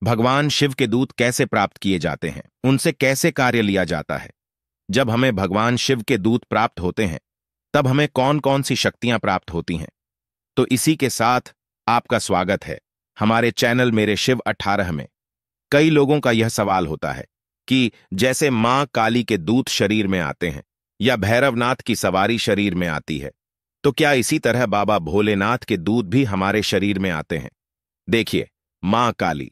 भगवान शिव के दूत कैसे प्राप्त किए जाते हैं, उनसे कैसे कार्य लिया जाता है। जब हमें भगवान शिव के दूत प्राप्त होते हैं तब हमें कौन कौन सी शक्तियां प्राप्त होती हैं। तो इसी के साथ आपका स्वागत है हमारे चैनल मेरे शिव 18 में। कई लोगों का यह सवाल होता है कि जैसे मां काली के दूत शरीर में आते हैं या भैरवनाथ की सवारी शरीर में आती है, तो क्या इसी तरह बाबा भोलेनाथ के दूत भी हमारे शरीर में आते हैं। देखिए, मां काली,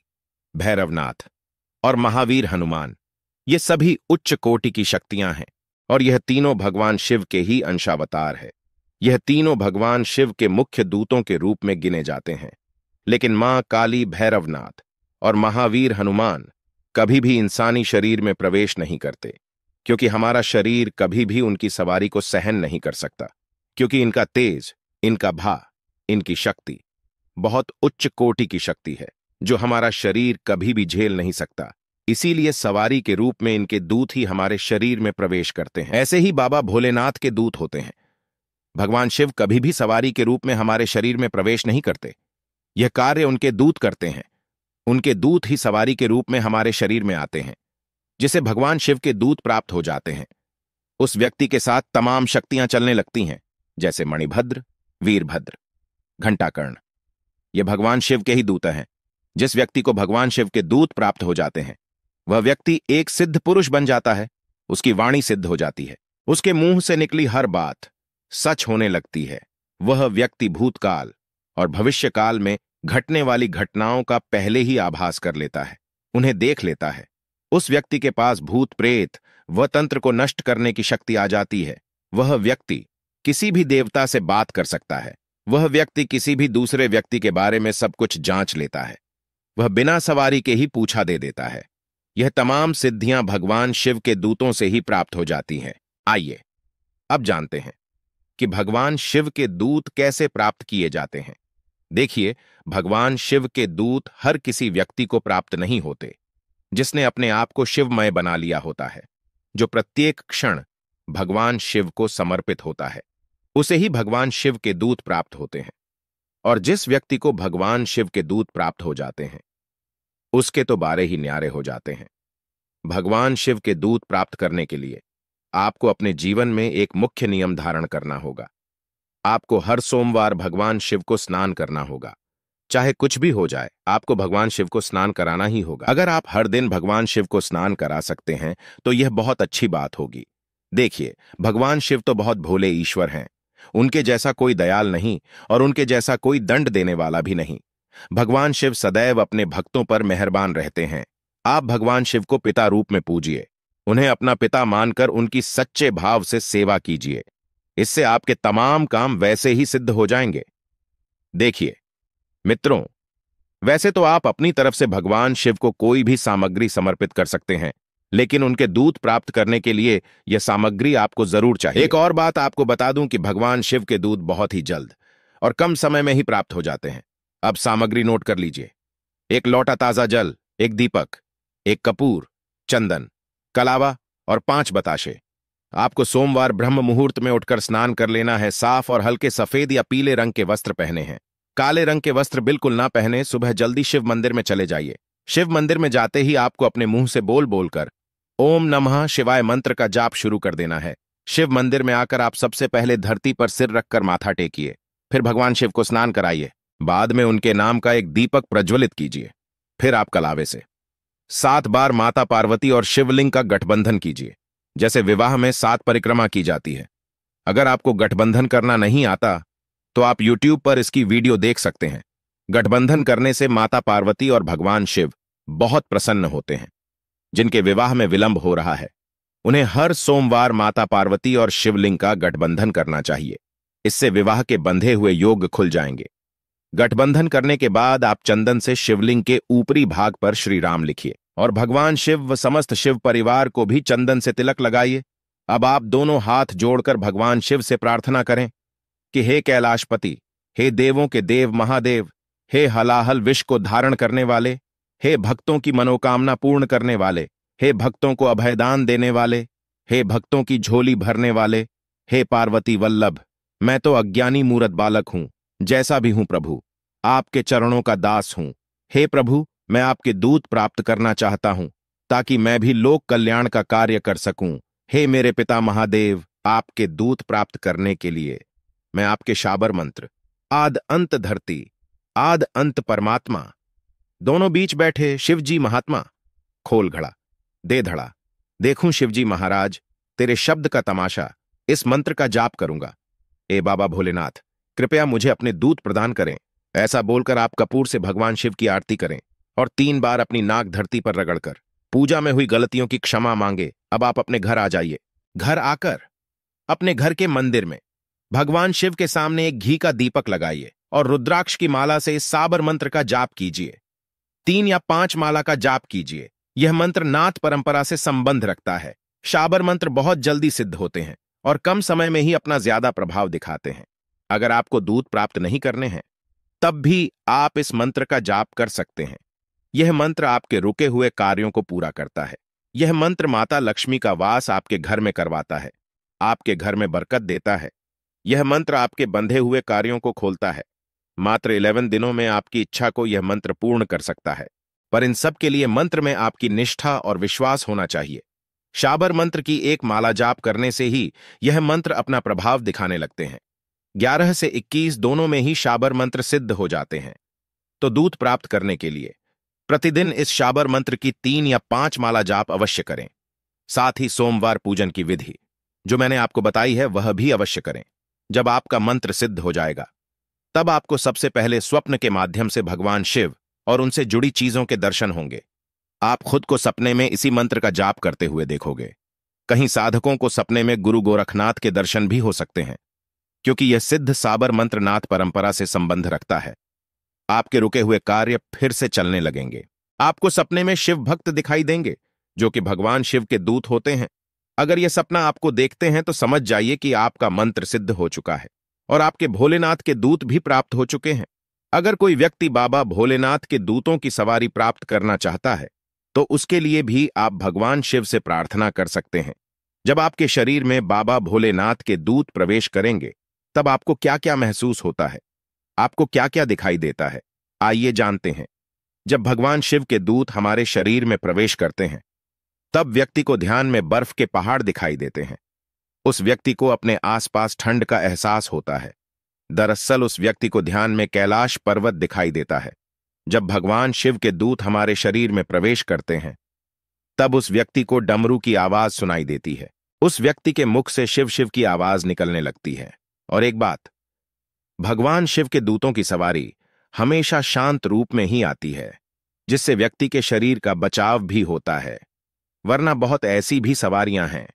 भैरवनाथ और महावीर हनुमान, ये सभी उच्च कोटि की शक्तियां हैं और यह तीनों भगवान शिव के ही अंशावतार है। यह तीनों भगवान शिव के मुख्य दूतों के रूप में गिने जाते हैं। लेकिन मां काली, भैरवनाथ और महावीर हनुमान कभी भी इंसानी शरीर में प्रवेश नहीं करते, क्योंकि हमारा शरीर कभी भी उनकी सवारी को सहन नहीं कर सकता, क्योंकि इनका तेज, इनका भा, इनकी शक्ति बहुत उच्च कोटि की शक्ति है जो हमारा शरीर कभी भी झेल नहीं सकता। इसीलिए सवारी के रूप में इनके दूत ही हमारे शरीर में प्रवेश करते हैं। ऐसे ही बाबा भोलेनाथ के दूत होते हैं। भगवान शिव कभी भी सवारी के रूप में हमारे शरीर में प्रवेश नहीं करते। यह कार्य उनके दूत करते हैं। उनके दूत ही सवारी के रूप में हमारे शरीर में आते हैं। जिसे भगवान शिव के दूत प्राप्त हो जाते हैं, उस व्यक्ति के साथ तमाम शक्तियां चलने लगती हैं, जैसे मणिभद्र, वीरभद्र, घंटाकर्ण। ये भगवान शिव के ही दूत हैं। जिस व्यक्ति को भगवान शिव के दूत प्राप्त हो जाते हैं, वह व्यक्ति एक सिद्ध पुरुष बन जाता है। उसकी वाणी सिद्ध हो जाती है। उसके मुंह से निकली हर बात सच होने लगती है। वह व्यक्ति भूतकाल और भविष्यकाल में घटने वाली घटनाओं का पहले ही आभास कर लेता है, उन्हें देख लेता है। उस व्यक्ति के पास भूत प्रेत व तंत्र को नष्ट करने की शक्ति आ जाती है। वह व्यक्ति किसी भी देवता से बात कर सकता है। वह व्यक्ति किसी भी दूसरे व्यक्ति के बारे में सब कुछ जांच लेता है। वह बिना सवारी के ही पूछा दे देता है। यह तमाम सिद्धियां भगवान शिव के दूतों से ही प्राप्त हो जाती हैं। आइए अब जानते हैं कि भगवान शिव के दूत कैसे प्राप्त किए जाते हैं। देखिए, भगवान शिव के दूत हर किसी व्यक्ति को प्राप्त नहीं होते जिसने अपने आप को शिवमय बना लिया होता है, जो प्रत्येक क्षण भगवान शिव को समर्पित होता है, उसे ही भगवान शिव के दूत प्राप्त होते हैं। और जिस व्यक्ति को भगवान शिव के दूत प्राप्त हो जाते हैं, उसके तो बारे ही न्यारे हो जाते हैं। भगवान शिव के दूत प्राप्त करने के लिए आपको अपने जीवन में एक मुख्य नियम धारण करना होगा। आपको हर सोमवार भगवान शिव को स्नान करना होगा। चाहे कुछ भी हो जाए, आपको भगवान शिव को स्नान कराना ही होगा। अगर आप हर दिन भगवान शिव को स्नान करा सकते हैं तो यह बहुत अच्छी बात होगी। देखिए, भगवान शिव तो बहुत भोले ईश्वर हैं। उनके जैसा कोई दयाल नहीं और उनके जैसा कोई दंड देने वाला भी नहीं। भगवान शिव सदैव अपने भक्तों पर मेहरबान रहते हैं। आप भगवान शिव को पिता रूप में पूजिए। उन्हें अपना पिता मानकर उनकी सच्चे भाव से सेवा कीजिए। इससे आपके तमाम काम वैसे ही सिद्ध हो जाएंगे। देखिए मित्रों, वैसे तो आप अपनी तरफ से भगवान शिव को कोई भी सामग्री समर्पित कर सकते हैं, लेकिन उनके दूत प्राप्त करने के लिए यह सामग्री आपको जरूर चाहिए। एक और बात आपको बता दूं कि भगवान शिव के दूत बहुत ही जल्द और कम समय में ही प्राप्त हो जाते हैं। अब सामग्री नोट कर लीजिए। एक लोटा ताजा जल, एक दीपक, एक कपूर, चंदन, कलावा और 5 बताशे। आपको सोमवार ब्रह्म मुहूर्त में उठकर स्नान कर लेना है। साफ और हल्के सफेद या पीले रंग के वस्त्र पहने हैं। काले रंग के वस्त्र बिल्कुल ना पहने। सुबह जल्दी शिव मंदिर में चले जाइए। शिव मंदिर में जाते ही आपको अपने मुंह से बोल बोलकर ओम नमः शिवाय मंत्र का जाप शुरू कर देना है। शिव मंदिर में आकर आप सबसे पहले धरती पर सिर रखकर माथा टेकिए। फिर भगवान शिव को स्नान कराइए। बाद में उनके नाम का एक दीपक प्रज्वलित कीजिए। फिर आप कलावे से 7 बार माता पार्वती और शिवलिंग का गठबंधन कीजिए, जैसे विवाह में 7 परिक्रमा की जाती है। अगर आपको गठबंधन करना नहीं आता तो आप YouTube पर इसकी वीडियो देख सकते हैं। गठबंधन करने से माता पार्वती और भगवान शिव बहुत प्रसन्न होते हैं। जिनके विवाह में विलंब हो रहा है, उन्हें हर सोमवार माता पार्वती और शिवलिंग का गठबंधन करना चाहिए। इससे विवाह के बंधे हुए योग खुल जाएंगे। गठबंधन करने के बाद आप चंदन से शिवलिंग के ऊपरी भाग पर श्री राम लिखिए और भगवान शिव व समस्त शिव परिवार को भी चंदन से तिलक लगाइए। अब आप दोनों हाथ जोड़कर भगवान शिव से प्रार्थना करें कि हे कैलाशपति, हे देवों के देव महादेव, हे हलाहल विष को धारण करने वाले, हे भक्तों की मनोकामना पूर्ण करने वाले, हे भक्तों को अभयदान देने वाले, हे भक्तों की झोली भरने वाले, हे पार्वती वल्लभ, मैं तो अज्ञानी मूरत बालक हूं। जैसा भी हूं प्रभु, आपके चरणों का दास हूं। हे प्रभु, मैं आपके दूत प्राप्त करना चाहता हूं ताकि मैं भी लोक कल्याण का कार्य कर सकूं। हे मेरे पिता महादेव, आपके दूत प्राप्त करने के लिए मैं आपके शाबर मंत्र आद अंत धरती, आद अंत परमात्मा, दोनों बीच बैठे शिवजी महात्मा, खोल घड़ा, दे धड़ा, देखूं शिवजी महाराज, तेरे शब्द का तमाशा, इस मंत्र का जाप करूंगा। ए बाबा भोलेनाथ, कृपया मुझे अपने दूत प्रदान करें। ऐसा बोलकर आप कपूर से भगवान शिव की आरती करें और 3 बार अपनी नाक धरती पर रगड़कर पूजा में हुई गलतियों की क्षमा मांगे। अब आप अपने घर आ जाइए। घर आकर अपने घर के मंदिर में भगवान शिव के सामने एक घी का दीपक लगाइए और रुद्राक्ष की माला से इस साबर मंत्र का जाप कीजिए। 3 या 5 माला का जाप कीजिए। यह मंत्र नाथ परंपरा से संबंध रखता है। शाबर मंत्र बहुत जल्दी सिद्ध होते हैं और कम समय में ही अपना ज्यादा प्रभाव दिखाते हैं। अगर आपको दूत प्राप्त नहीं करने हैं तब भी आप इस मंत्र का जाप कर सकते हैं। यह मंत्र आपके रुके हुए कार्यों को पूरा करता है। यह मंत्र माता लक्ष्मी का वास आपके घर में करवाता है, आपके घर में बरकत देता है। यह मंत्र आपके बंधे हुए कार्यों को खोलता है। मात्र 11 दिनों में आपकी इच्छा को यह मंत्र पूर्ण कर सकता है, पर इन सब के लिए मंत्र में आपकी निष्ठा और विश्वास होना चाहिए। शाबर मंत्र की एक माला जाप करने से ही यह मंत्र अपना प्रभाव दिखाने लगते हैं। 11 से 21 दोनों में ही शाबर मंत्र सिद्ध हो जाते हैं। तो दूत प्राप्त करने के लिए प्रतिदिन इस शाबर मंत्र की 3 या 5 माला जाप अवश्य करें। साथ ही सोमवार पूजन की विधि जो मैंने आपको बताई है वह भी अवश्य करें। जब आपका मंत्र सिद्ध हो जाएगा तब आपको सबसे पहले स्वप्न के माध्यम से भगवान शिव और उनसे जुड़ी चीजों के दर्शन होंगे। आप खुद को सपने में इसी मंत्र का जाप करते हुए देखोगे। कहीं साधकों को सपने में गुरु गोरखनाथ के दर्शन भी हो सकते हैं, क्योंकि यह सिद्ध साबर मंत्र नाथ परंपरा से संबंध रखता है। आपके रुके हुए कार्य फिर से चलने लगेंगे। आपको सपने में शिव भक्त दिखाई देंगे जो कि भगवान शिव के दूत होते हैं। अगर यह सपना आपको देखते हैं तो समझ जाइए कि आपका मंत्र सिद्ध हो चुका है और आपके भोलेनाथ के दूत भी प्राप्त हो चुके हैं। अगर कोई व्यक्ति बाबा भोलेनाथ के दूतों की सवारी प्राप्त करना चाहता है तो उसके लिए भी आप भगवान शिव से प्रार्थना कर सकते हैं। जब आपके शरीर में बाबा भोलेनाथ के दूत प्रवेश करेंगे तब आपको क्या क्या महसूस होता है, आपको क्या क्या दिखाई देता है, आइए जानते हैं। जब भगवान शिव के दूत हमारे शरीर में प्रवेश करते हैं तब व्यक्ति को ध्यान में बर्फ के पहाड़ दिखाई देते हैं। उस व्यक्ति को अपने आसपास ठंड का एहसास होता है। दरअसल उस व्यक्ति को ध्यान में कैलाश पर्वत दिखाई देता है। जब भगवान शिव के दूत हमारे शरीर में प्रवेश करते हैं तब उस व्यक्ति को डमरू की आवाज सुनाई देती है। उस व्यक्ति के मुख से शिव शिव की आवाज निकलने लगती है। और एक बात, भगवान शिव के दूतों की सवारी हमेशा शांत रूप में ही आती है, जिससे व्यक्ति के शरीर का बचाव भी होता है। वरना बहुत ऐसी भी सवारियां हैं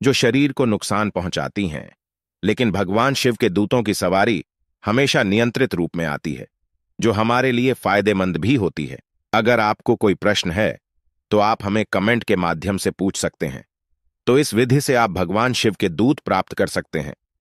जो शरीर को नुकसान पहुंचाती हैं, लेकिन भगवान शिव के दूतों की सवारी हमेशा नियंत्रित रूप में आती है, जो हमारे लिए फायदेमंद भी होती है। अगर आपको कोई प्रश्न है तो आप हमें कमेंट के माध्यम से पूछ सकते हैं। तो इस विधि से आप भगवान शिव के दूत प्राप्त कर सकते हैं।